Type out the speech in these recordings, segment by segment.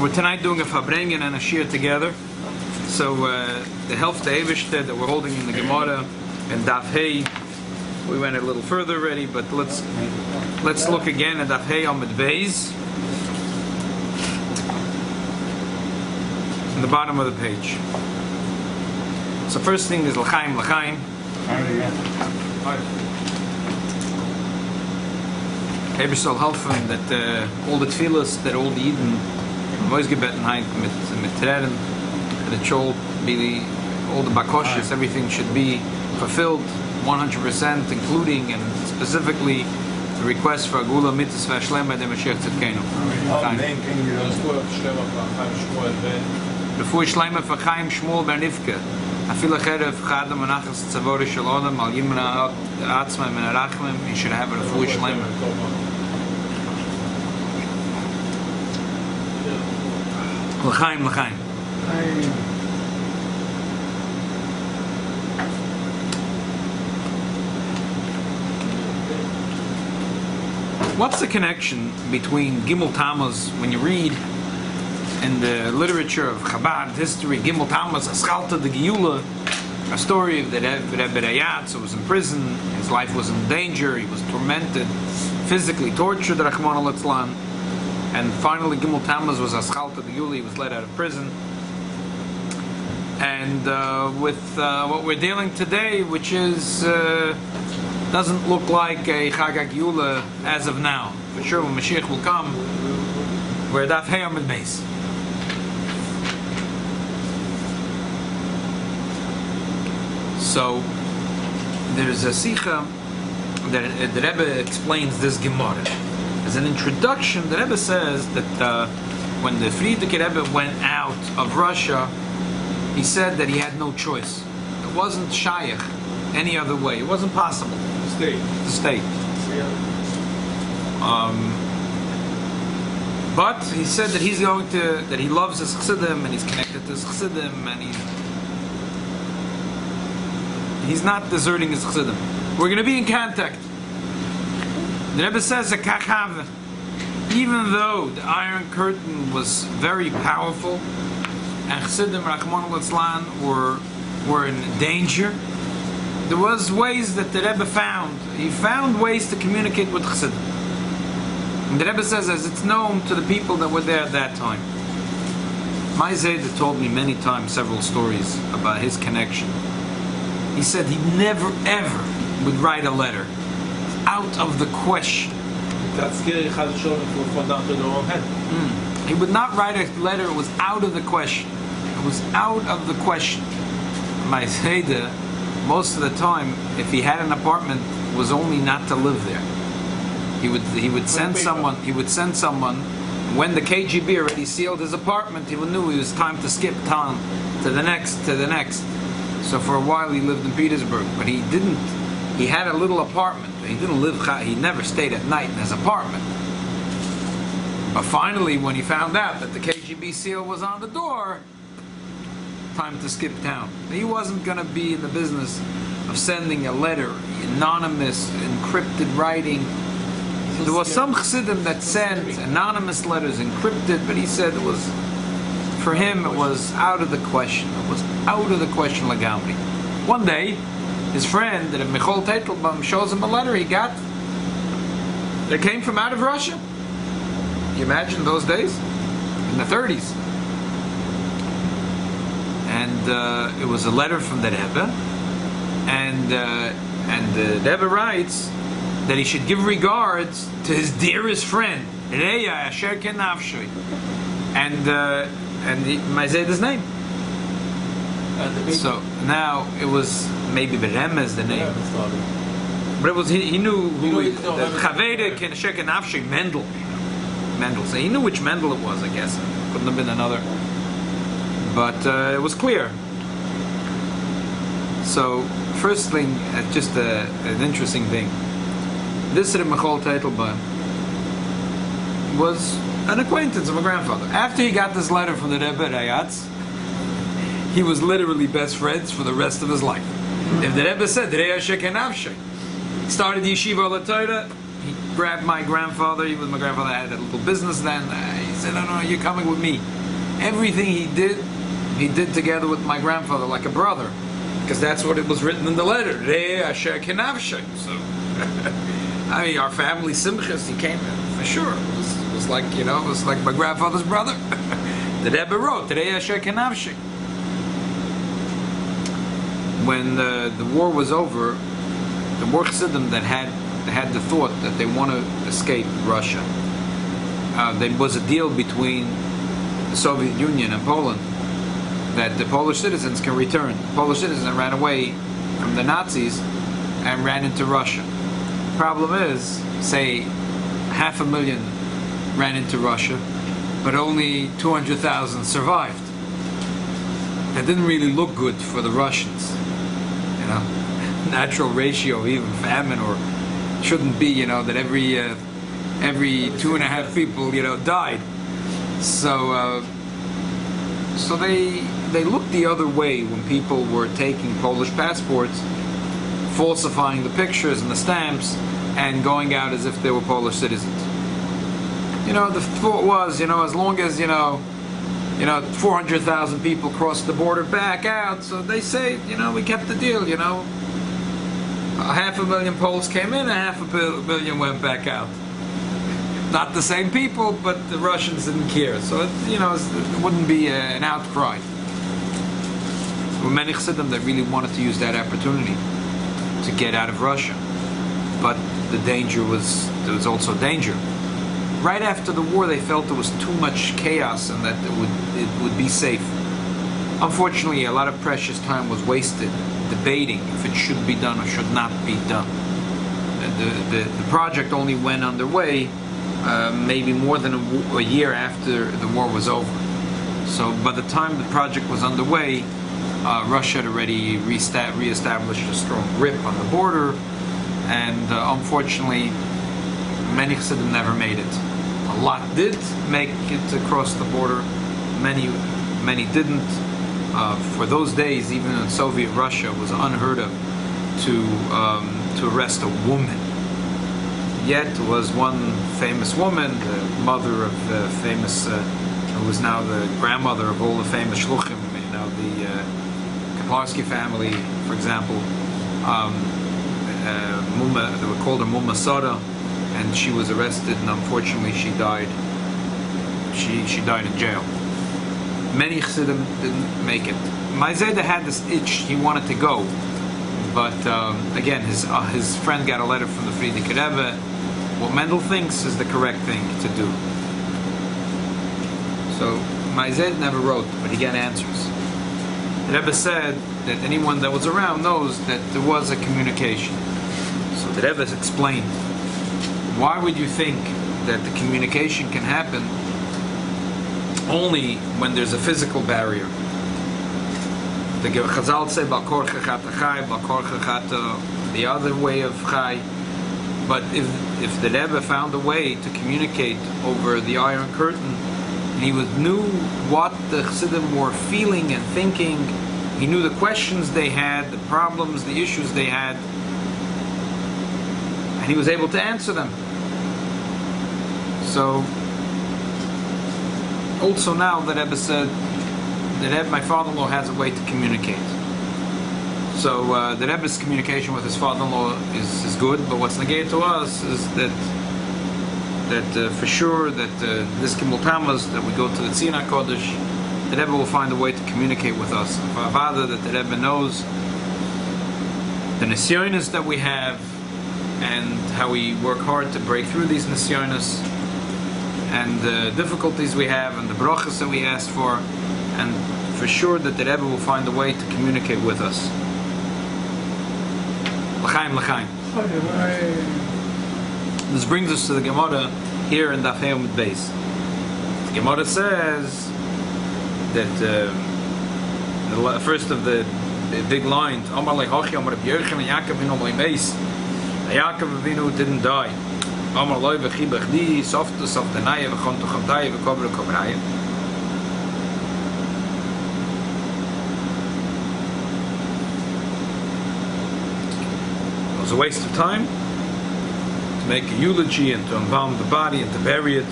We're tonight doing a Farbrengen and a Shir together. So the helft the Eivishter that we're holding in the Gemara and Daf Hey, we went a little further already, but let's look again at Daf Hey on Beis, in the bottom of the page. So first thing is L'chaim, L'chaim. Eibishter soll helfen that all the tefillas that all the Yidden always gebeten heint mit Tränen, that it should be all the bakoshes, everything should be fulfilled 100%, including and specifically the request for Agula Mitzvah Shlema de Mashiach Tzidkenu. Refuah Shlema for Chaim Shmuel Ber Rivka. Afilu cherev chadam anachas tzavori shel odam al yimna atzma min arachmim. You should have a refuah Shlema. L'chaim, L'chaim. What's the connection between Gimal Tamuz, when you read in the literature of Chabad history, Gimal Tamuz, Aschalta de Geula, a story of the Rebbe Rayatz, who was in prison, his life was in danger, he was tormented, physically tortured, Rachmana Litzlan. And finally, Gimal Tamuz was Aschalta de Geula, he was let out of prison. And with what we're dealing today, which is doesn't look like a Chag HaGeula as of now. For sure, when Mashiach will come, we're Daf Hey Amud Beis. So there's a Sikha that the Rebbe explains this Gemara. As an introduction, the Rebbe says that when the Frierdiker Rebbe went out of Russia, he said that he had no choice. It wasn't shaykh any other way. It wasn't possible to stay. But he said that he's going to, that he loves his chassidim and he's connected to his chassidim and he's not deserting his chassidim. We're going to be in contact. The Rebbe says that even though the Iron Curtain was very powerful and Chassidim Rachmana Litzlan were in danger, there was ways that the Rebbe found. He found ways to communicate with Chassidim. And the Rebbe says, as it's known to the people that were there at that time. My Zayda told me many times several stories about his connection. He said he never ever would write a letter. Out of the question. That's scary. He fall down to their own head. He would not write a letter. It was out of the question. It was out of the question. My Zayda, most of the time, if he had an apartment, was only not to live there. He would send someone. He would send someone. When the KGB already sealed his apartment, he knew it was time to skip town to the next. So for a while he lived in Petersburg, but he didn't. He had a little apartment. He didn't live. He never stayed at night in his apartment. But finally, when he found out that the KGB seal was on the door, time to skip town. He wasn't going to be in the business of sending a letter, anonymous, encrypted writing. There was some chassidim that sent anonymous letters, encrypted, but he said it was, for him, it was out of the question. It was out of the question, Lagamri. One day, his friend, Michal Teitelbaum, shows him a letter he got that came from out of Russia. You imagine those days? In the 30s. And it was a letter from the Rebbe. And the Rebbe writes that he should give regards to his dearest friend, Reya Asher Kenafshoy. And my Zayda's name. So now it was maybe Berem as the name, but it was he knew who Chaveda Kenashek and Avshik Mendel. So he knew which Mendel it was. I guess couldn't have been another, but it was clear. So first thing, just an interesting thing. This Reb Michal Teitelbaum was an acquaintance of my grandfather. After he got this letter from the Rebbe Rayatz, he was literally best friends for the rest of his life. If the Rebbe said, he started Yeshiva al Torah, he grabbed my grandfather. My grandfather had a little business then. He said, no, you're coming with me. Everything he did together with my grandfather, like a brother, because that's what it was written in the letter. So, I mean, our family simchas, he came in, for sure. It was like, it was like my grandfather's brother. The Rebbe wrote, when the war was over, the war chassidim that had the thought that they want to escape Russia. There was a deal between the Soviet Union and Poland that the Polish citizens can return. The Polish citizens ran away from the Nazis and ran into Russia. The problem is, say, 500,000 ran into Russia, but only 200,000 survived. That didn't really look good for the Russians. Natural ratio, even famine, or shouldn't be, that every 2.5 people, died. So they looked the other way when people were taking Polish passports, falsifying the pictures and the stamps, and going out as if they were Polish citizens. The thought was, as long as 400,000 people crossed the border back out, so they say, we kept the deal. 500,000 Poles came in, 500,000 went back out. Not the same people, but the Russians didn't care. So it wouldn't be an outcry. There were many chassidim that really wanted to use that opportunity to get out of Russia, but there was also danger. Right after the war, they felt there was too much chaos and that it would be safe. Unfortunately, a lot of precious time was wasted debating if it should be done or should not be done. The project only went underway maybe more than a year after the war was over. So by the time the project was underway, Russia had already reestablished a strong grip on the border, and unfortunately, many chassidim never made it. A lot did make it across the border. Many didn't. For those days, even in Soviet Russia, it was unheard of to arrest a woman. Yet was one famous woman, the mother of the famous, who was now the grandmother of all the famous shluchim, the Kaplarski family, for example. They were called her Mumma Soda, and she was arrested, and unfortunately she died. She died in jail. Many chassidim didn't make it. My Zayda had this itch; he wanted to go, but again, his friend got a letter from the Frierdiker Rebbe. What Mendel thinks is the correct thing to do. So my Zayda never wrote, but he got answers. The Rebbe said that anyone that was around knows that there was a communication. So the Rebbe explained, why would you think that the communication can happen only when there's a physical barrier? The Chazal say, the other way of chai. But if the Rebbe found a way to communicate over the Iron Curtain, and he knew what the chassidim were feeling and thinking, he knew the questions they had, the problems, the issues they had, and he was able to answer them. So, also now the Rebbe said that my father-in-law has a way to communicate. So the Rebbe's communication with his father-in-law is good, but what's negated to us is that for sure that this Gimal Tamuz, that we go to the Tzina Kodesh, the Rebbe will find a way to communicate with us. Father, that the Rebbe knows the nisyonos that we have and how we work hard to break through these nisyonos, and the difficulties we have and the brachas that we asked for, and for sure that the Rebbe will find a way to communicate with us. L'chaim, l'chaim. This brings us to the Gemara here in Daf Heyamid Beis. The Gemara says that the first of the big lines, Amar le'hochi, Amar Rabbi Yochanan, Yaakov Avinu Amar le'Beis. Yaakov Avinu didn't die. Amar loy v'chi b'chdi, softa softanaya, v'chonto chomtaya, v'kobra kobraya. It was a waste of time to make a eulogy and to embalm the body and to bury it.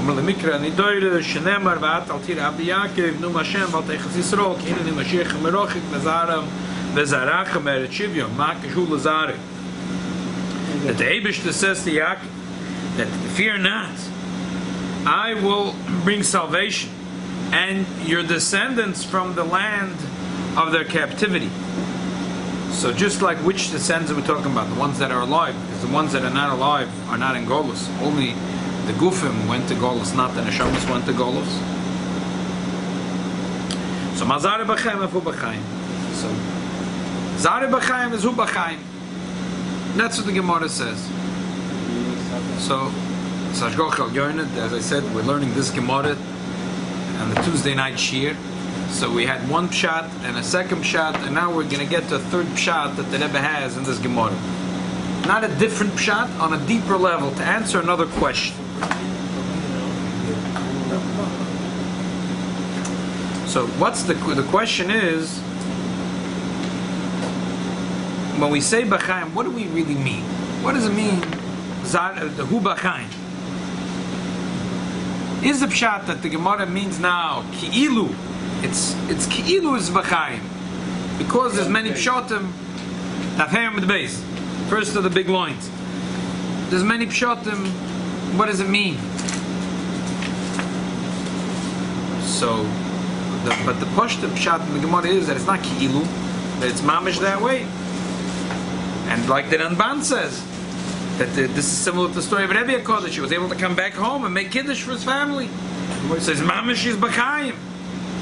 Amar lemikra nidoyre shenemar va'at al tira abdi Yaakov nu Hashem v'alteichas Yisrael ki hineni Mashiach merochik mezaram vezarachem eret shivyon ma kishu lazare. That the Eibishter says to Yaakov that fear not, I will bring salvation and your descendants from the land of their captivity. So just like which descendants are we talking about? The ones that are alive, because the ones that are not alive are not in Golus. Only the Gufim went to Golus, not the Neshamas went to Golus. So Mazare B'chaim Afu B'chaim. So Zare B'chaim is Hu B'chaim. That's what the Gemara says. So Sashgoch Al Yoined, as I said, we're learning this Gemara on the Tuesday night Shir. So we had one pshat and a second pshat, and now we're going to get to a third pshat that the Rebbe has in this Gemara. Not a different pshat, on a deeper level, to answer another question. So what's the question is, when we say B'chaim, what do we really mean? What does it mean, the Hu B'chaim? Is the pshat that the Gemara means now, Ki'ilu, it's Ki'ilu is B'chaim, because there's many pshatim, Tafheim with the base, first of the big lines. There's many pshatim, what does it mean? So, but the Pashta pshat in the Gemara is that it's not Ki'ilu, that it's mamish that way. And like the Ramban says, that this is similar to the story of Rabbi Yaakov, that she was able to come back home and make Kiddush for his family. It says, mamish is B'chaim.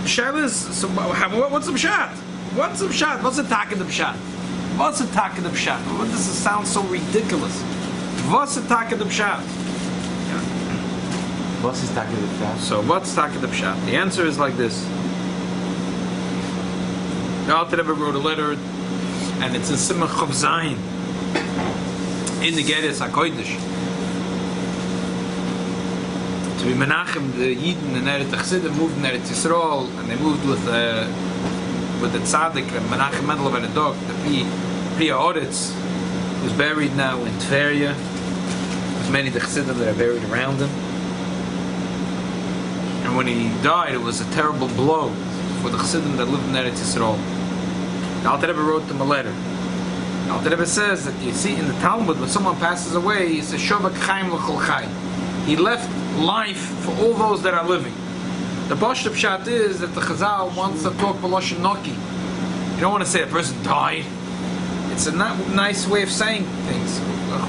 Shabbos, so what's the pshat? What's the pshat? What's the tak of the pshat? What's the tak of the pshat? What does it sound so ridiculous? What's the tak of the pshat? What's the tak of the pshat? So what's tak of the pshat? The answer is like this. The Alter Rebbe wrote a letter, and it's in Simach Chav Zayin, in the Geras HaKodesh, to be Menachem, the Yidden and Eretz Chassidim moved in Eretz Yisrael, and they moved with the Tzaddik, Menachem Mendel and a dog, the Priya Oretz, who's buried now in Tveria. There's many the Chassidim that are buried around him. And when he died, it was a terrible blow for the Chassidim that lived in Eretz Yisrael. The Alter Rebbe wrote them a letter. The Alter Rebbe says that you see in the Talmud, when someone passes away, he says, Shavak Chaim L'chol Chai. He left life for all those that are living. The Pashta Pshat is that the Chazal wants to talk B'loshen Noki. You don't want to say a person died. It's a nice way of saying things.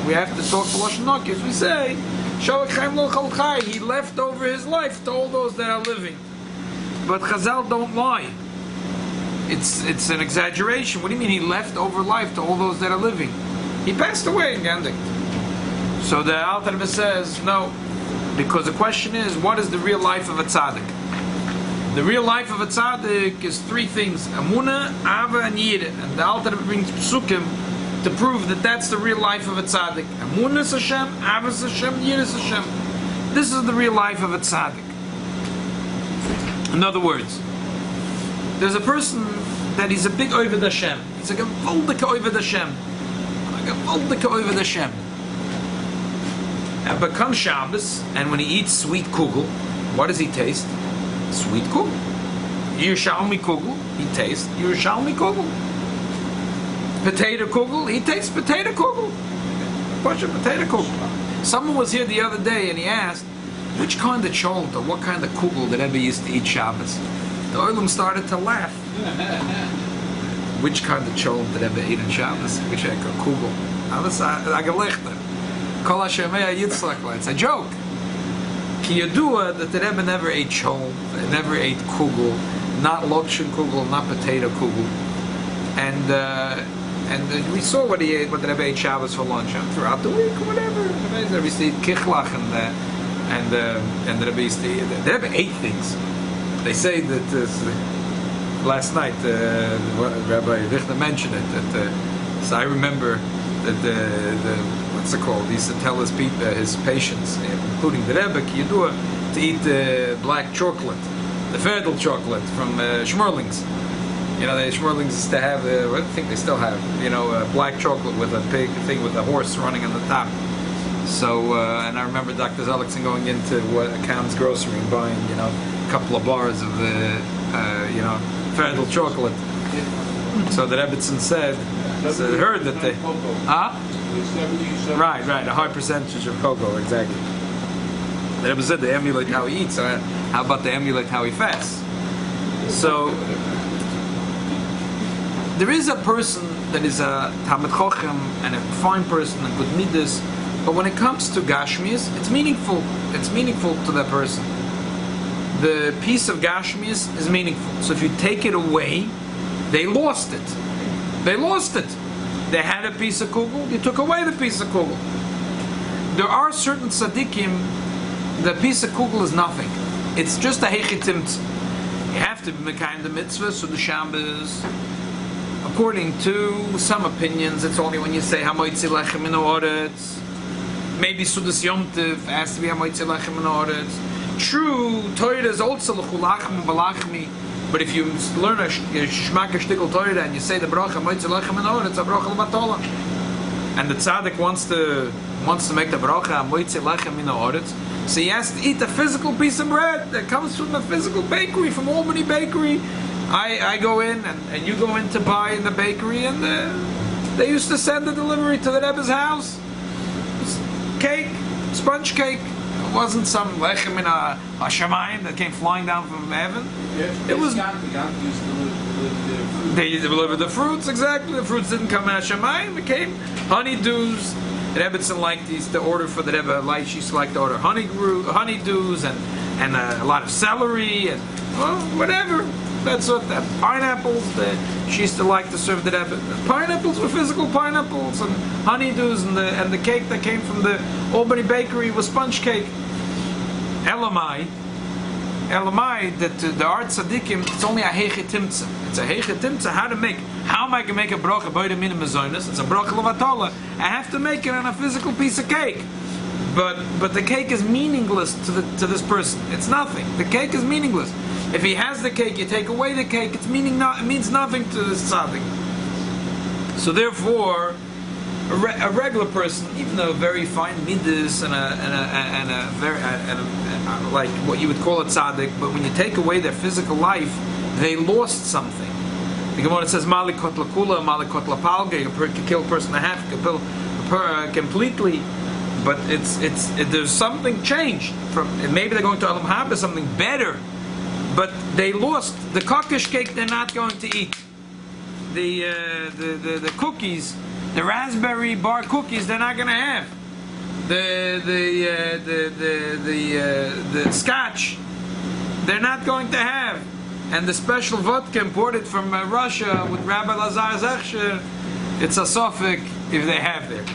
We have to talk B'loshen Noki. As we say, Shavak Chaim L'chol Chai. He left over his life to all those that are living. But Chazal don't lie. It's an exaggeration. What do you mean he left over life to all those that are living? He passed away in Gandik. So the Alter Rebbe says, no, because the question is, what is the real life of a tzaddik? The real life of a tzaddik is three things: Amunah, Ava, and Yireh. And the Alter Rebbe brings psukim to prove that that's the real life of a tzaddik. Amunah is Hashem, Ava is Hashem, Yireh is Hashem. This is the real life of a tzaddik. In other words, there's a person that he's a big Oved Hashem. He's like a Voldika Oved Hashem. Like a Voldika Oved Hashem. And becomes Shabbos, and when he eats sweet kugel, what does he taste? Sweet kugel. Yerushalmi kugel, he tastes Yerushalmi kugel. Potato kugel, he tastes potato kugel. Bunch of potato kugel. Someone was here the other day and he asked, which kind of cholent or what kind of kugel did Rebbe used to eat Shabbos? The Olam started to laugh. Which kind of cholent did Rebbe eat in Shabbos? Which kind of kugel? It's a joke. Ki yadua that the Rebbe never ate cholent, never ate kugel, not lokshin kugel, not potato kugel, and we saw what he ate, what the Rebbe ate Shabbos for lunch throughout the week, or whatever. The Rebbe used to eat kichlach and the Rebbe used to eat. The Rebbe ate things. They say that last night Rabbi Richter mentioned it. That so I remember that the what's it called? He used to tell his people, his patients, including the Rebbe, Yidua, to eat black chocolate, the Ferdel chocolate from Schmerlings. You know, the Schmerlings used to have, I think they still have, black chocolate with a pig thing with a horse running on the top. So, and I remember Dr. Zelickson going into Cam's grocery and buying, a couple of bars of the, Federal chocolate. So the Rebbitzin heard that they, right, a high percentage of cocoa, exactly. The Rebbe said they emulate how he eats. So how about they emulate how he fasts? So there is a person that is a Talmid Chochem and a fine person, a good midas. But when it comes to Gashmias, it's meaningful. It's meaningful to that person. The piece of Gashmias is meaningful. So if you take it away, they lost it. They lost it. They had a piece of kugel, you took away the piece of kugel. There are certain tzaddikim, the piece of kugel is nothing. It's just a hechitimtz. You have to be mekayim the mitzvah, so the Shabbos. According to some opinions, it's only when you say hamoitzi lechem in oretz. Maybe Sudas Yom Tov has to be hamoitzi lechem in oretz. True, Torah is also l'chulachim v'lachmi. But if you learn a shmaka shtikl Torah and you say the bracha hamoitzi lechem in oretz, a bracha l'vatola. And the tzaddik wants to make the bracha hamoitzi lechem in oretz, so he has to eat a physical piece of bread that comes from a physical bakery, from Albany Bakery. I go in and you go in to buy in the bakery, and they used to send the delivery to the Rebbe's house. Cake, sponge cake. It wasn't some lechem in a shamayim that came flying down from heaven. It was. They delivered the fruits, exactly. The fruits didn't come out of shamayim. It came honeydews. The Rebbetzin liked the order for the Rebbe. Like she used to like to order honeydews and a lot of celery and whatever. That's what that pineapples. She used to like to serve the Rebbe. Pineapples were physical pineapples, and honeydews, and the cake that came from the Albany Bakery was sponge cake. Elamai, that the art tzaddikim, it's only a heichetimtza. It's a heichetimtza. How am I going to make a bracha by the minimum zonas? It's a bracha levatola. I have to make it on a physical piece of cake. But the cake is meaningless to this person. It's nothing. The cake is meaningless. If he has the cake, you take away the cake, it means nothing to this tzaddik. So therefore, a regular person, even though very fine midas and a very like what you would call a tzaddik, but when you take away their physical life, they lost something. The Gemara says malikot lakula, malikot lapalga. You can kill a person in half, completely. But there's something changed from. Maybe they're going to Alam Haba, something better. But they lost the kokish cake. They're not going to eat the cookies, the raspberry bar cookies. They're not going to have the scotch. They're not going to have, and the special vodka imported from Russia with Rabbi Lazar Zechsher. It's a suffix if they have there.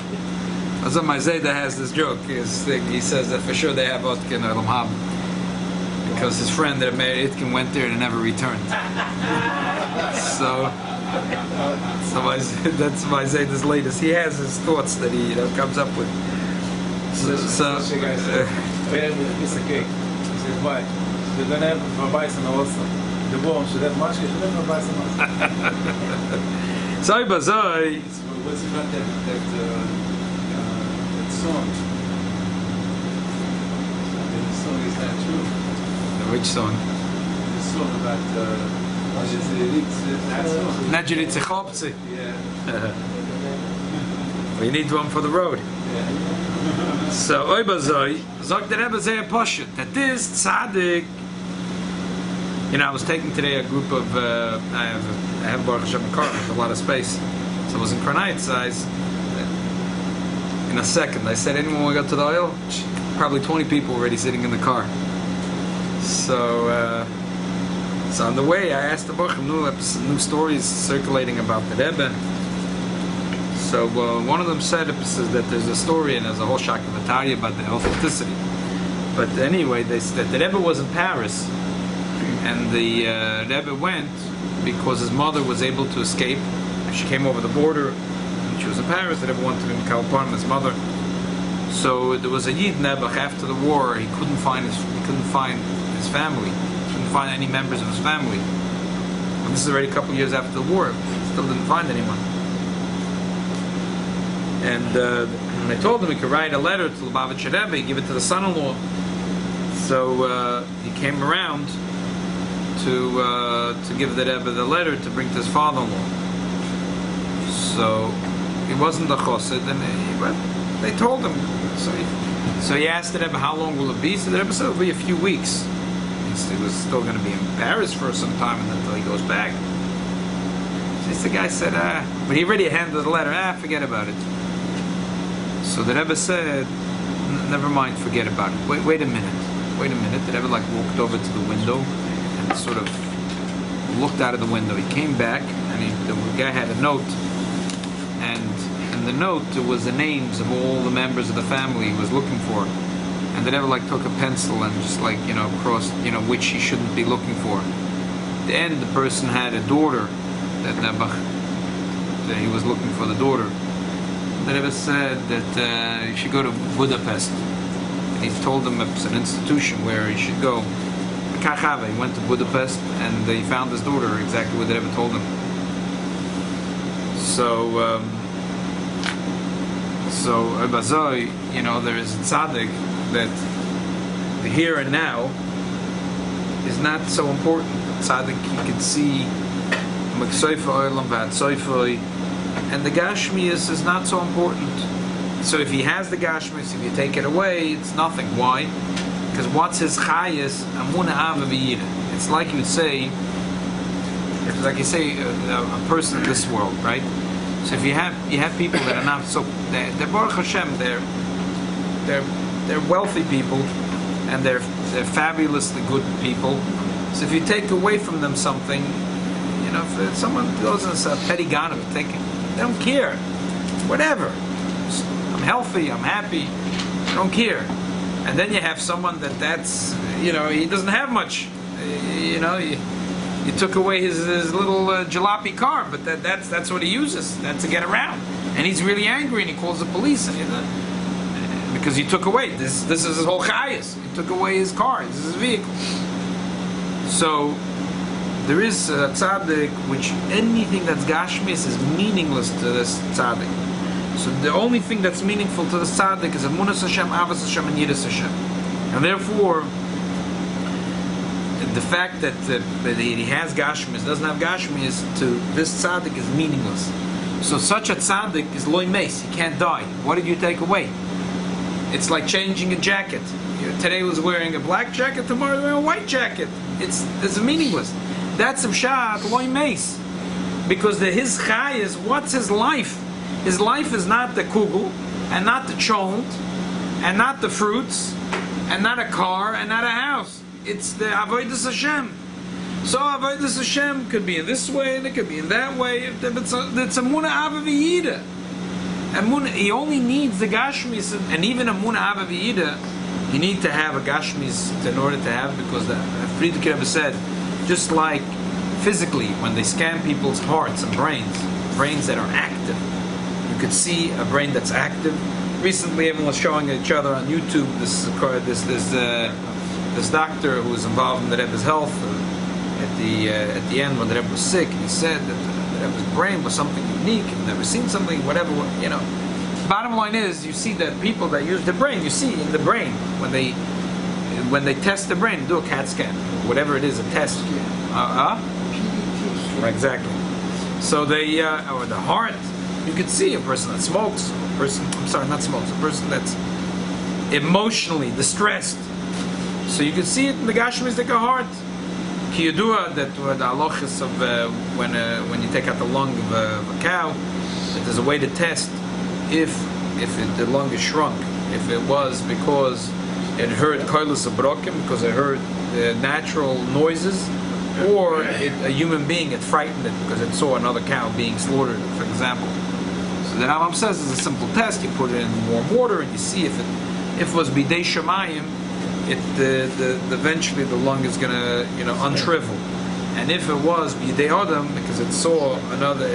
Azam Zayda has this joke. He says that for sure they have vodka in Olam Haba, because his friend that married Itkin went there and never returned. So that's my Zayda's latest. He has his thoughts that he comes up with. So a piece of cake. He says, why? They're going to have Rabbi also. The bomb should have mashke, should have Rabbi also. What's about that song? The song is not true. Which song? The song about Najiritze Chopzi. Yeah. We need one for the road. Yeah. So Oibazoi, sagt der Rebbe sehr poshut, that this tzaddik. I was taking today a group of I have Baruch Hashem a car with a lot of space, so I was in Kronite. In a second, I said, anyone want to go to the oil? Probably 20 people already sitting in the car. So on the way, I asked the Baruch new stories circulating about the Rebbe. So one of them said that there's a story and there's a whole shakavatari about the authenticity. But anyway, they said the Rebbe was in Paris, and the Rebbe went because his mother was able to escape. She came over the border, and she was in Paris. The Rebbe wanted to be in Kalpan, his mother. So there was a Yid Nebuch after the war. He couldn't find his family. He couldn't find any members of his family. And this is already a couple of years after the war. Still didn't find anyone. And I told him he could write a letter to Lubavitcher Rebbe, give it to the son-in-law. So he came around to give the Rebbe the letter to bring to his father-in-law. So he wasn't a chassid, and they told him. So he asked the Rebbe, how long will it be? So the Rebbe said, it'll be a few weeks. He was still going to be in Paris for some time until he goes back. So the guy said, but he already handed the letter, forget about it. So the Rebbe said, never mind, forget about it. Wait a minute. The Rebbe walked over to the window and sort of looked out of the window. He came back, and the guy had a note, and in the note there was the names of all the members of the family he was looking for. And the Rebbe took a pencil and just crossed which he shouldn't be looking for. At the end, the person had a daughter that he was looking for, the daughter. The Rebbe said that he should go to Budapest. And he told him it's an institution where he should go. He went to Budapest and he found his daughter exactly what the Rebbe told him. So Bazoi, there is a tzaddik that the here and now is not so important. Tzaddik, you can see and the Gashmias is not so important. So if he has the Gashmias, if you take it away, it's nothing. Why? Because what's his chayas? Amuna ava v'yira. It's like you would say, a person in this world, right? So if you have people that are not so, they're Baruch Hashem, they're wealthy people, and they're fabulously good people. So if you take away from them something, if someone goes and says petty ganav, they don't care, whatever. I'm healthy, I'm happy, I don't care. And then you have someone that's he doesn't have much. You took away his little jalopy car, but that's what he uses. That's to get around. And he's really angry, and he calls the police, because you took away this is his whole chayas. You took away his car, this is his vehicle. So there is a tzaddik which anything that's gashmis is meaningless to this tzaddik. So the only thing that's meaningful to the tzaddik is amunas Hashem, avas Hashem, and yiras Hashem. And therefore, the fact that he has gashmis, doesn't have gashmis, to this tzaddik is meaningless. So such a tzaddik is loy meis, he can't die. What did you take away? It's like changing a jacket. Today was wearing a black jacket, tomorrow wearing a white jacket. It's meaningless. That's a pshat loy meis, because his chay is, what's his life? His life is not the kugel, and not the cholent, and not the fruits, and not a car, and not a house. It's the avodas Hashem. So avodas Hashem could be in this way, and it could be in that way. It's amuna ava v'yida. He only needs the gashmis, and even amuna ava v'yida, you need to have a gashmis in order to have, because the Friedrich Rebbe said, just like physically, when they scan people's hearts and brains that are active, you could see a brain that's active. Recently, everyone was showing each other on YouTube this doctor who was involved in the Rebbe's health at the end when the Rebbe was sick, and he said that the Rebbe's brain was something unique, and never seen something, whatever. Bottom line is, you see that people that use the brain, you see in the brain when they test the brain, do a CAT scan, whatever it is, a test. Exactly. So they or the heart. You could see a person that smokes, a person that's emotionally distressed. So you can see it in the Gashmis like a heart. Ki yadua, that the halachas of when you take out the lung of a cow, that there's a way to test if the lung is shrunk. If it was because it heard koilus abrokim, because it heard the natural noises, or a human being had frightened it because it saw another cow being slaughtered, for example. So the Rambam says it's a simple test. You put it in warm water and you see if it was bidei shemayim, eventually the lung is gonna unshrivel. And if it was bidei adam, because it saw another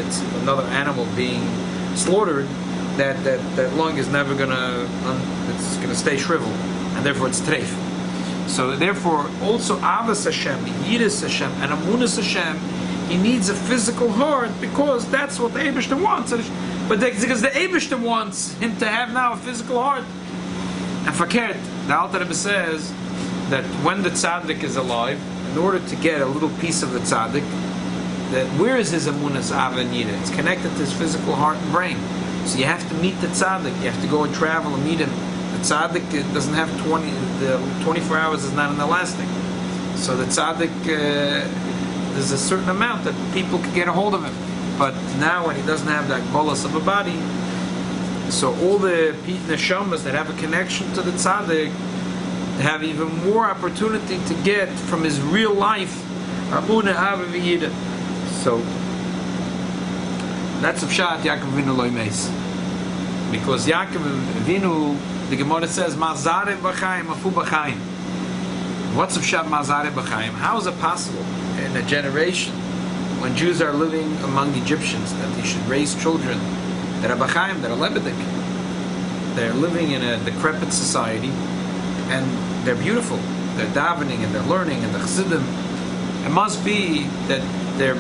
animal being slaughtered, that lung is never it's gonna stay shriveled, and therefore it's treif. So therefore, also avas Hashem, yiras Hashem, and amunas Hashem, He needs a physical heart because that's what the Eibishter wants. But because the Eibishter wants him to have now a physical heart. And verkehrt, the Alter Rebbe says that when the tzaddik is alive, in order to get a little piece of the tzaddik, that where is his amunas ava and yida? It's connected to his physical heart and brain. So you have to meet the tzaddik. You have to go and travel and meet him. The tzaddik doesn't have 24 hours is not an elastic. So the tzaddik, there's a certain amount that people can get a hold of him. But now when he doesn't have that bolus of a body, so all the neshamas that have a connection to the tzaddik have even more opportunity to get from his real life. So that's Pshat Yaakov Avinu Loi Meis. Because Yaakov Avinu, the Gemara says, Mazare b'chaim, afu b'chaim. What's Pshat Mazare b'chaim? How is it possible in a generation when Jews are living among Egyptians that they should raise children that are b'chaim, that are lebedik? They're living in a decrepit society and they're beautiful. They're davening and they're learning and they're chassidim. It must be that the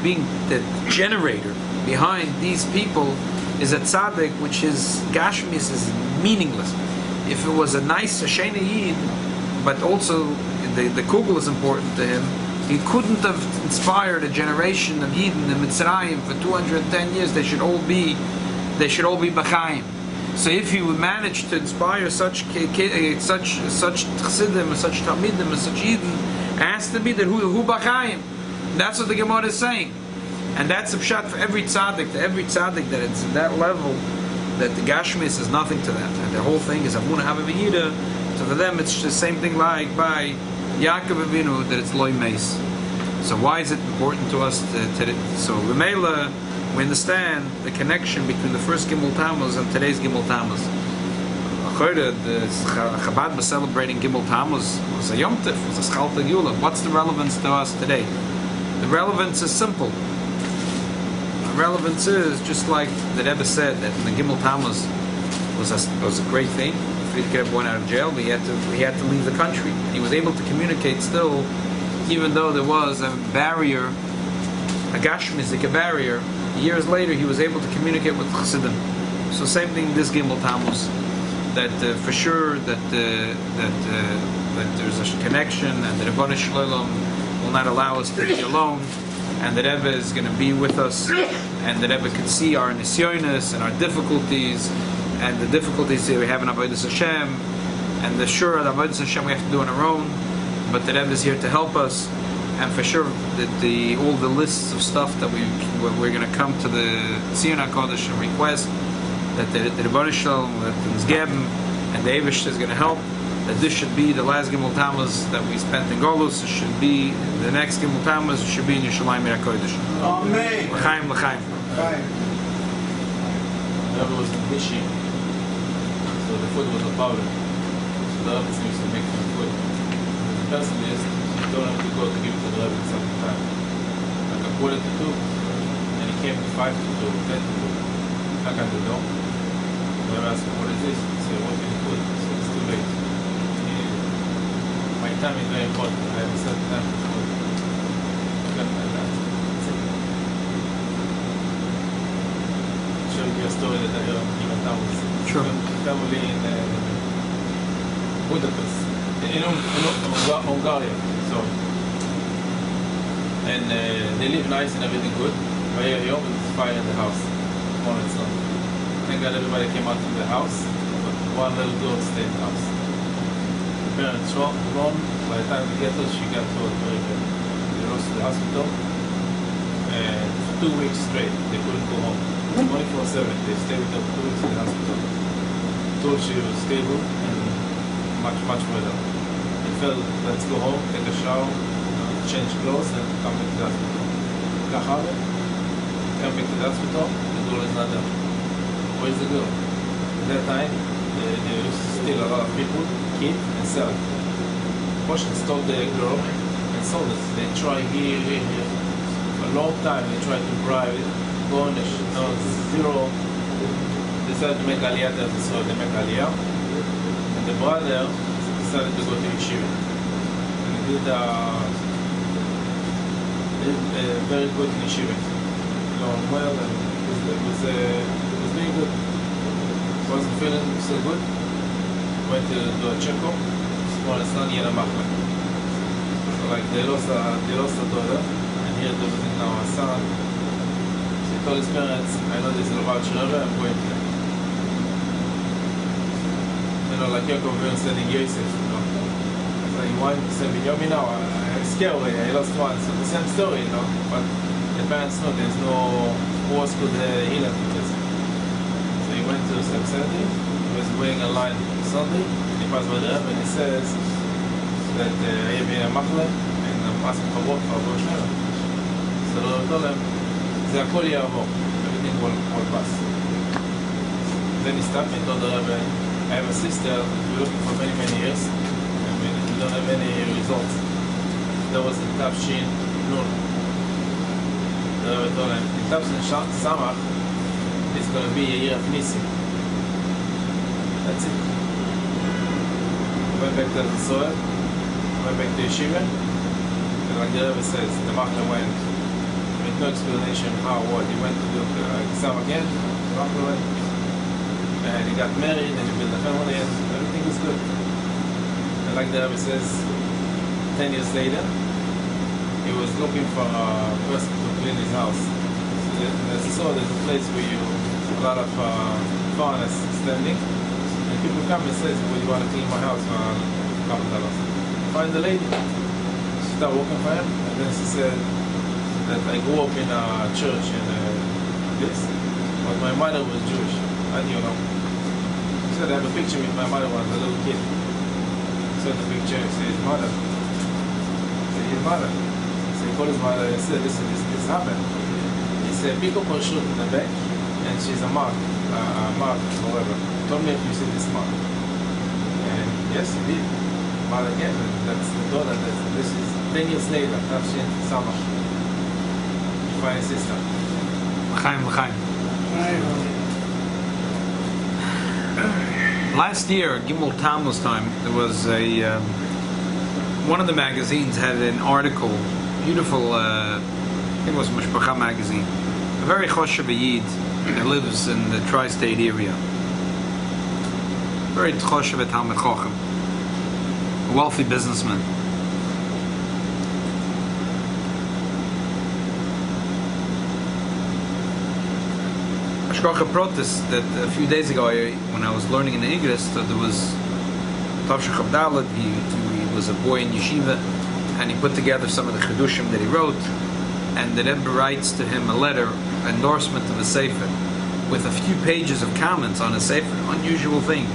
generator behind these people is a tzaddik, which is gashmis is meaningless. If it was a nice Shana Yid, but also the kugel is important to him, he couldn't have inspired a generation of Yidden in Mitzrayim for 210 years. They should all be b'chaim. So if he would manage to inspire such chassidim, such talmidim, such Yidden, it has to be that who b'chaim. That's what the Gemara is saying. And that's a pshat for every tzaddik, that it's at that level, that the gashmis is nothing to them. And the whole thing is Amunah Hava V'Yida. So for them it's the same thing like by Yaakov Avinu, that it's Loi Meis. So why is it important to us so L'meila, we understand the connection between the first Gimal Tamuz and today's Gimal Tamuz. The Chabad was celebrating Gimal Tamuz was a Yom Tif, was a Schalta Gula. What's the relevance to us today? The relevance is simple. The relevance is just like the Rebbe said that the Gimal Tamuz was a great thing. Friedrich Rebbe went out of jail, but he had to leave the country. He was able to communicate still, even though there was a barrier, a gashmizik, a barrier. Years later, he was able to communicate with Chassidim. So same thing this Gimal Tamuz. That for sure that there's a connection, and the Rebbeinu Shalom will not allow us to be alone, and the Rebbe is going to be with us, and the Rebbe can see our nisyonis and our difficulties, and the difficulties that we have in Avodas Hashem, and the sure Avodas Hashem we have to do on our own, but the Rebbe is here to help us, and for sure that all the lists of stuff that we're going to come to the Tzion HaKodesh and request that the Rebbeinu Shalom, that the Geben and the Eivish is going to help, that this should be the last Gimal Tamuz that we spent in Golus. It should be the next Gimal Tamuz. It should be in Yerushalayim HaKodesh. Amen. L'chaim, l'chaim. Rebbe was in Mishi, so the food was a powder. So the Rebbe used to make some food. The person is, you don't have to go to give it to the Rebbe at some time. Like a quarter to 2, and he came to 5 to 2, 10 to 2. How can they know? The Rebbe asked him, what is this? He said, what did you put? He said, it's too late. My time is very important. I have a certain time for food. Show you a story that I heard in Tamuz. Sure. Family in Budapest, in Hungary. So, and they live nice and everything good. But here, there's fire in the house. Thank God everybody came out from the house, but one little girl stayed in the house. The parents run. By the time we get her, she got told very bad. They rushed to the hospital, and for 2 weeks straight, they couldn't go home. 24/7, they stayed with her for 2 weeks in the hospital. Told she was stable and much better. They felt, let's go home, take a shower, change clothes, and come back to the hospital. Kahave, come back to the hospital, the girl is not there. Where's the girl? At that time, there used to steal a lot of people, keep and sell. Russians stole the girl and sold it. They try here. For a long time, they tried to bribe it. Garnish, zero. They decided to make aliyah, so they make aliyah. And the brother decided to go to yeshiva. And he did very good in yeshiva. You know, well, and it was very good. Wasn't feeling so good. Went to do a checkup. Well, it's not yet a machla. So like they lost a daughter, and here there was now a son. So he told his parents, I know this is about Rebbe, I'm going to them. You know, like Yaakov was sending Yosef, you know. So he wanted to send Binyamin now. I'm scared already, I lost one. So the same story, you know. But the parents know there's no horse could heal him with this. So he went to Step 70, he was waiting a line Sunday, and he passed by the Rebbe, and he says that I have been a machle, and I'm asking for work for a Rosh Hashanah. So the Rebbe told him, זה הכל יעבור, everything will pass. Then he stopped and told the Rebbe, I have a sister we're looking for many, many years, and we don't have any results. There was in Tafshin Nun. The Rebbe told him, in Tafshin Samach, it's going to be a year of Nisim. That's it. Went back to the soil, went back to yeshiva, and like the Rebbe says, the Machla went with no explanation how, what. He went to do the exam again, the Machla went, and he got married, and he built a family, and everything was good. And like the Rebbe says, 10 years later, he was looking for a person to clean his house. So there's a place where a lot of foreigners standing, and people come and say, well, you want to clean my house for a couple of dollars. Find the lady. She started working for him, and then she said that I grew up in a church in this, but my mother was Jewish. How do you know? She said I have a picture with my mother when I was a little kid. So the picture, he said his mother. I said his mother. So he called his mother and said, listen, this happened. He said, pick up her shirt in the back, and she's a mark, however. Told me if you see this mark. And yes, he did. But again, that's the daughter. This is 10 years later. Tafshin Samach. You find his sister. L'chaim. Last year, Gimal Tamuz time, there was one of the magazines had an article, beautiful, I think it was Mishpacha magazine, a very choshev yid that lives in the tri-state area. Very choshev Talmid Chacham, a wealthy businessman. Ashkocha protest that a few days ago, when I was learning in the Igris, that there was Tavshach Abdallah, he was a boy in yeshiva, and he put together some of the Chidushim that he wrote, and the Rebbe writes to him a letter, endorsement of the Sefer, with a few pages of comments on a Sefer, unusual thing.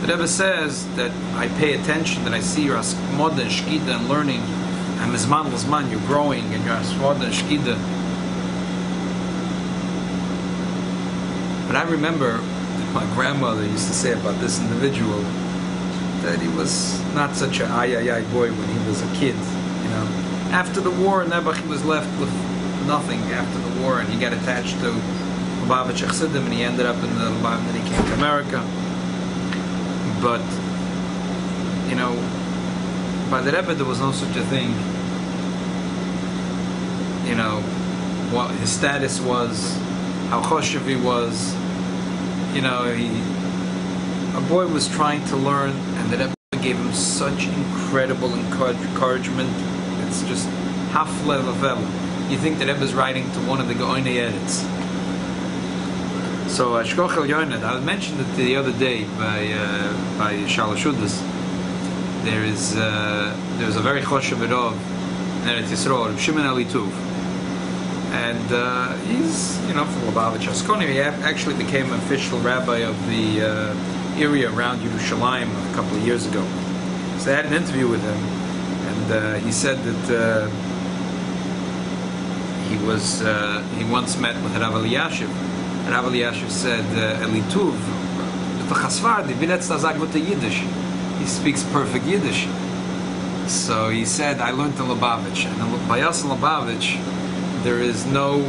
The Rebbe says that I pay attention, that I see your asmoda and shkida and learning, and mizman l'zman, you're growing, and your asmoda and shkida. But I remember my grandmother used to say about this individual that he was not such a ay boy when he was a kid, you know. After the war, Nebuch was left with nothing after the war, and he got attached to Lubavitch Chassidim, and he ended up in the Lubavitch, and he came to America. But, you know, by the Rebbe there was no such a thing. You know, what his status was, how choshev he was. You know, a boy was trying to learn, and the Rebbe gave him such incredible encouragement. It's just half level. You think the Rebbe is writing to one of the Goinei Eretz. So Ashkoch El Yoined, I mentioned it the other day by Shalashudas. There's a very choshev Rov in Eretz Yisrael, Reb Shimon Elituv. And he's, you know, from Lubavitch Askoni. He actually became an official rabbi of the area around Yerushalayim a couple of years ago. So I had an interview with him, and he said that he once met with Rav Eliyashiv. And Rav Eliyashiv said, Elituv, he speaks perfect Yiddish. So he said, I learned in Lubavitch, and by us in Lubavitch, there is no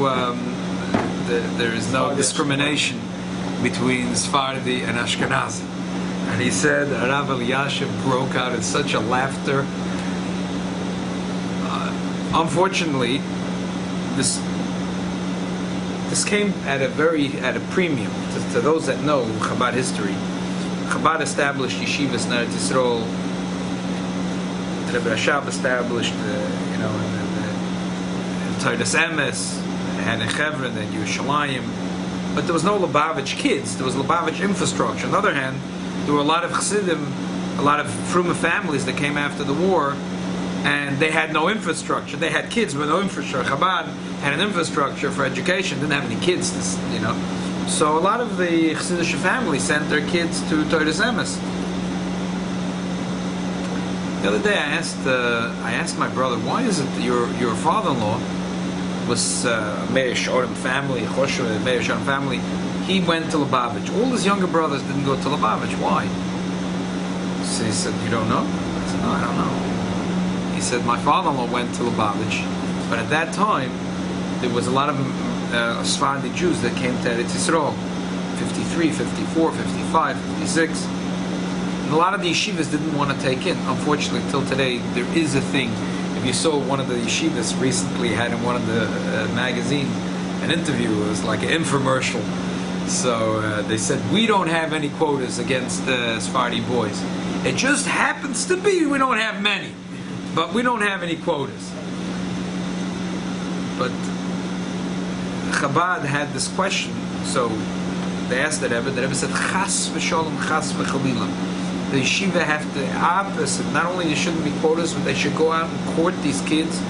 discrimination between Sephardi and Ashkenazi. And he said Rav Eliyashiv broke out in such a laughter, unfortunately, this came at a premium to those that know Chabad history. Chabad established yeshivas in Eretz Yisrael. Rabbi Rashab established, Todas Emes, and in Hebron, and Yerushalayim. But there was no Lubavitch kids. There was Lubavitch infrastructure. On the other hand, there were a lot of Chassidim, a lot of Fruma families that came after the war, and they had no infrastructure. They had kids with no infrastructure. Chabad had an infrastructure for education, didn't have any kids, So a lot of the Chassidish families sent their kids to Todas Emes. The other day I asked my brother, why is it that your father-in-law was Meir Shorim family, Choshev Meir Shorim family, he went to Lubavitch. All his younger brothers didn't go to Lubavitch. Why? So he said, you don't know? I said, no, I don't know. He said, my father-in-law went to Lubavitch, but at that time, there was a lot of Sephardi Jews that came to Eretz Yisrael. 53, 54, 55, 56. And a lot of the yeshivas didn't want to take in. Unfortunately, till today, there is a thing. If you saw one of the yeshivas recently had in one of the magazines an interview, it was like an infomercial. So they said, we don't have any quotas against Sephardi boys. It just happens to be we don't have many, but we don't have any quotas. But Chabad had this question, so they asked the Rebbe said, Chas v'sholom, chas v'chalilam. The yeshiva have to opposite. Not only there shouldn't be quotas, but they should go out and court these kids.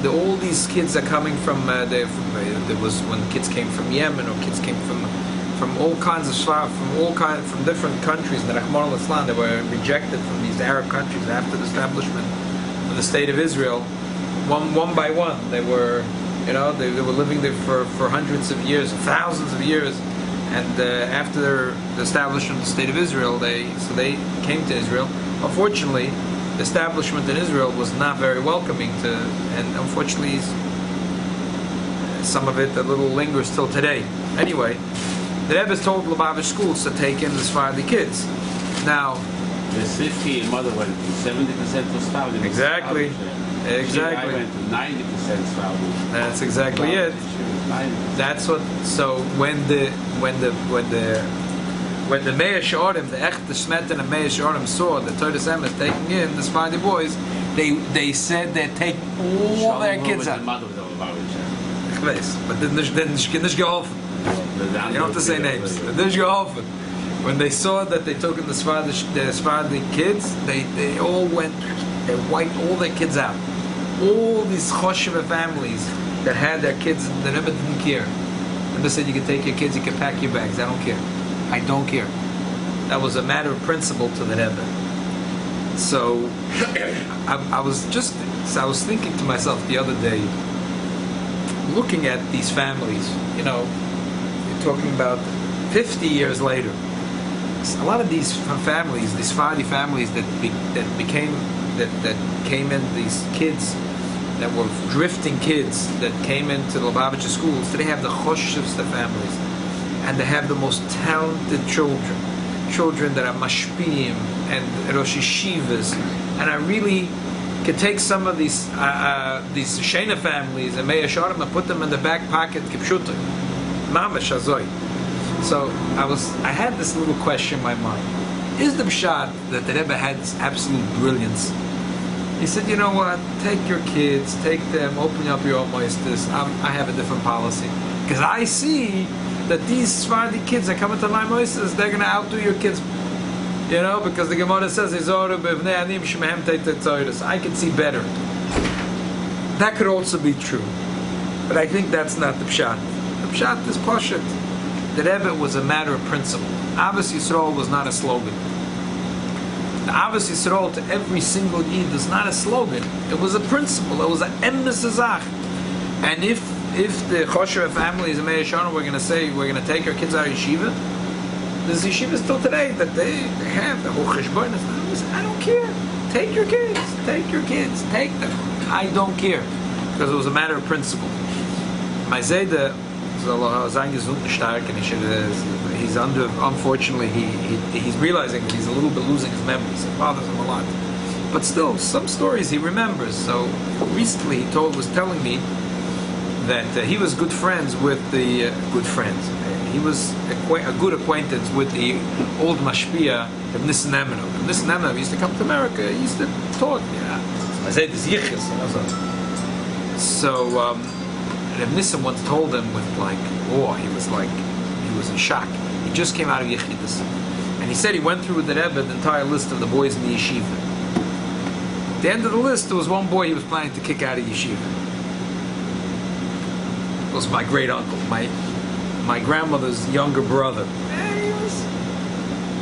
All these kids are coming from. There was when kids came from Yemen, or kids came from all kinds of from different countries. The Rahman al-Islam, they were rejected from these Arab countries after the establishment of the state of Israel. One by one, they were they were living there for hundreds of years, thousands of years. And after the establishment of the State of Israel, they came to Israel. Unfortunately, the establishment in Israel was not very welcoming and unfortunately, some of it a little lingers till today. Anyway, the Rebbe told Lubavitch schools to take in the Sephardi kids. Now, the city in mother went to 70% was Sephardi. Exactly. Exactly. I went to 90% Sephardi. That's exactly it. That's what. So when the Meir Shorim, the Echte Shmetten and Meir Shorim saw the Todas Emes taking in the Sephardi boys, they said they'd take all their kids out. But didn't geholfen. You don't have to say names. Didn't geholfen. When they saw that they took in the Sephardi kids, they all went. They wiped all their kids out. All these Choshev families that had their kids, the Rebbe didn't care. The Rebbe said, you can take your kids, you can pack your bags. I don't care. I don't care. That was a matter of principle to the Rebbe. So I was thinking to myself the other day, looking at these families, you're talking about 50 years later. A lot of these families, these Sephardi families that came in, these kids that were drifting kids that came into the Lubavitcher schools, they have the choshevste families, and they have the most talented children that are mashpiyim and rosh yeshivas, and I really could take some of these Shena families and Meir Shorim and put them in the back pocket kipshuta, mamash azoy. So I had this little question in my mind: is the pshat that the Rebbe had this absolute brilliance? He said, you know what? Take your kids, take them, open up your own moistus. I have a different policy because I see that these Sephardi kids that come into my moistus, they're going to outdo your kids. Because the Gemara says, I can see better. That could also be true. But I think that's not the pshat. The pshat is poshet. The Rebbe was a matter of principle. Avos Yisrael was not a slogan. The Avos Yisrael to every single Yid is not a slogan. It was a principle. It was an emes azach. And if the Choshev families in Meir Shorim were going to say, we're going to take our kids out of yeshiva, there's yeshiva still today that they have the whole cheshbon. I don't care. Take your kids. Take your kids. Take them. I don't care. Because it was a matter of principle. My Zayda, he's unfortunately, he's realizing he's a little bit losing his memories. It bothers him a lot. But still, some stories he remembers. So recently he was telling me that he was good friends with the good friends. He was a good acquaintance with the old mashpia of Nissen Emenov. Nissen Emenov used to come to America. He used to talk. I said this yichus. So Reb Nissen once told him with he was in shock. He just came out of Yechidus, and he said he went through with the Rebbe the entire list of the boys in the yeshiva. At the end of the list, there was one boy he was planning to kick out of yeshiva. It was my great uncle, my grandmother's younger brother.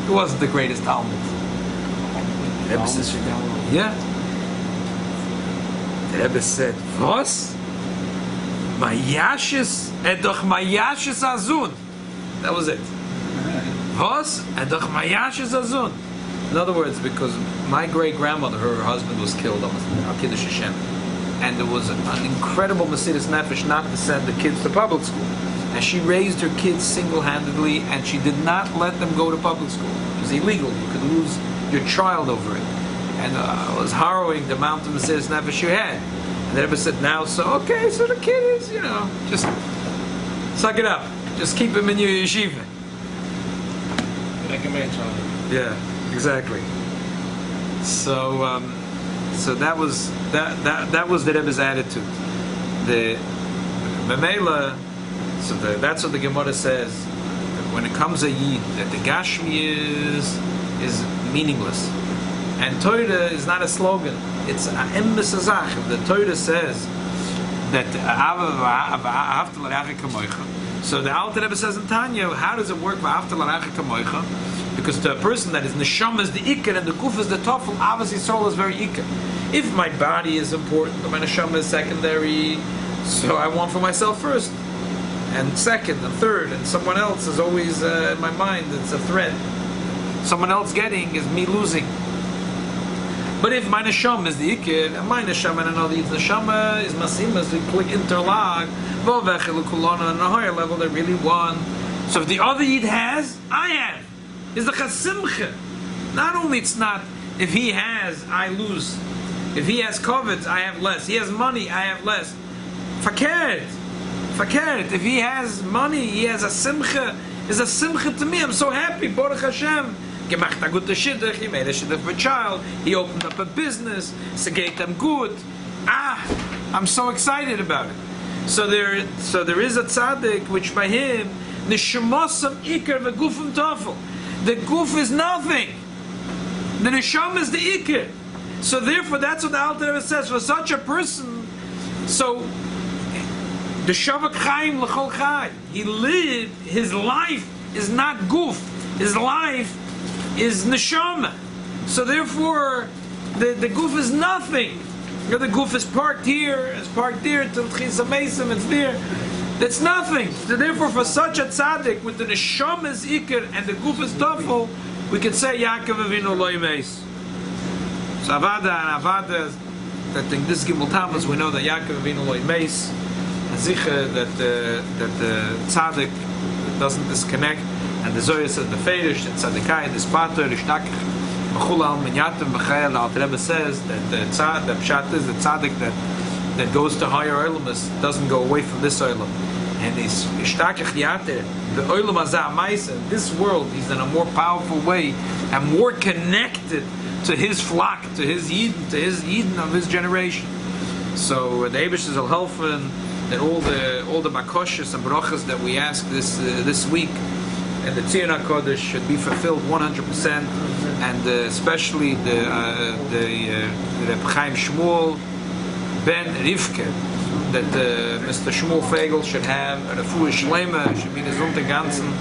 He wasn't the greatest Talmud. The Rebbe says, yeah. The Rebbe said, "Was? My yashis edoch my yashis azun." That was it. Was edoch my yashis azun. In other words, because my great grandmother, her husband was killed on Kiddush Hashem, and there was an incredible Mesiras Nefesh not to send the kids to public school, and she raised her kids single-handedly, and she did not let them go to public school. It was illegal. You could lose your child over it, and it was harrowing the amount of Mesiras Nefesh you had. And the Rebbe said, now, so the kid is, just suck it up. Just keep him in your yeshiva. Like a man child. Yeah, exactly. So, so that was the Rebbe's attitude. The Memela. So that's what the Gemara says. When it comes a Yid, that the Gashmi is meaningless, and Torah is not a slogan. It's a emes azach. The Torah says that so the Alter Rebbe says in Tanya, how does it work? Because to a person that is neshama is the ikar and the guf is the tofel, obviously soul is very ikar. If my body is important, my neshama is secondary, so I want for myself first, and second, and third, and someone else is always in my mind. It's a threat. Someone else getting is me losing. But if my neshama is the ikir, and my neshama and another neshama is masima, so we click interlog, on a higher level, they're really one. So if the other yid has, I have. Is the chasimcha. Not only it's not, if he has, I lose. If he has kovetz, I have less. He has money, I have less. Fakert. If he has money, he has a simcha. It's a simcha to me. I'm so happy. Baruch Hashem. Gemacht a gute shidduch. He made a shidduch for a child. He opened up a business. Segeit them good. I'm so excited about it. So there is a tzaddik which by him neshamosam ikar v'gufim tofel. The guf is nothing. The neshama is the ikar. So therefore, that's what the Alter Rebbe says. For such a person, so the shavak chaim l'chol chai. He lived. His life is not guf. His life is neshama. So therefore, the guf is nothing. The guf is parked here, it's parked there, till Chisa Mesim, it's there. That's nothing. So therefore, for such a tzaddik, with the neshama is ikar and the guf is tofel, we can say Yaakov Avinu lo yimeis. So Avada, that in this Gimal Tamuz, we know that Yaakov Avinu lo yimeis, and Zicha, that the tzaddik doesn't disconnect, and the Zohar says the Fedish, the tzaddikai, the spater, the shtakich, the Alter Rebbe says that the pshat is the tzaddik that goes to higher olamas doesn't go away from this olam, and he's shtakich yater the olam hazeh ma'isa. This world, he's in a more powerful way and more connected to his flock, to his yidden of his generation. So the Eibush is al-helfen that all the makoshas and brachas that we ask this week and the Tziyun HaKodesh should be fulfilled 100%, and especially the Reb Chaim Shmuel ben Rivke, that Mr. Shmuel Fagel should have a refuah shlema, should be the Zunte Ganzen,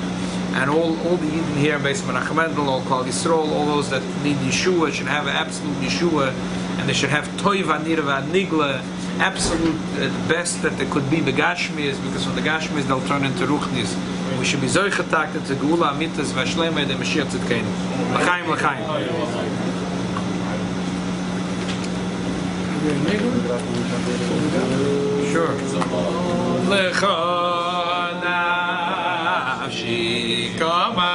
and all the Yidden here, based on Menachem Mendel, all Klal Yisrael, all those that need Yeshua should have an absolute Yeshua, and they should have Toiva Nirva Nigla, absolute best that there could be begashmis, because from the gashmis they'll turn into ruchnis. We should be zoichatakted to Geula Amitas Vashlema de Mashiach Tzidkeinu. L'chaim, l'chaim. Sure. Lecha nafshi kama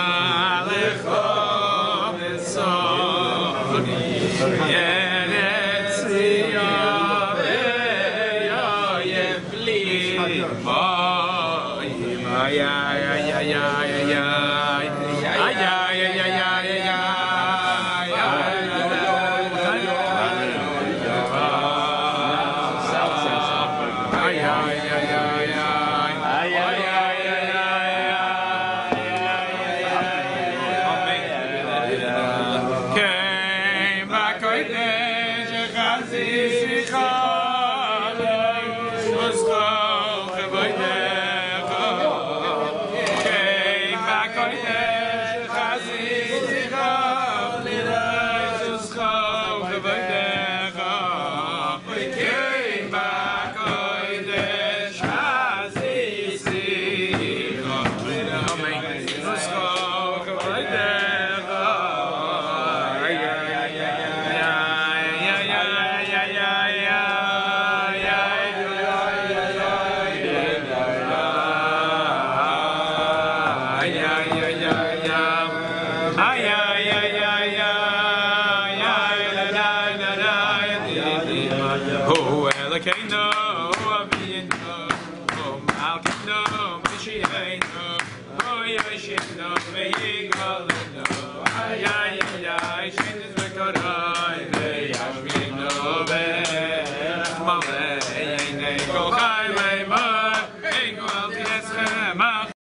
lecha mitzoni. Go,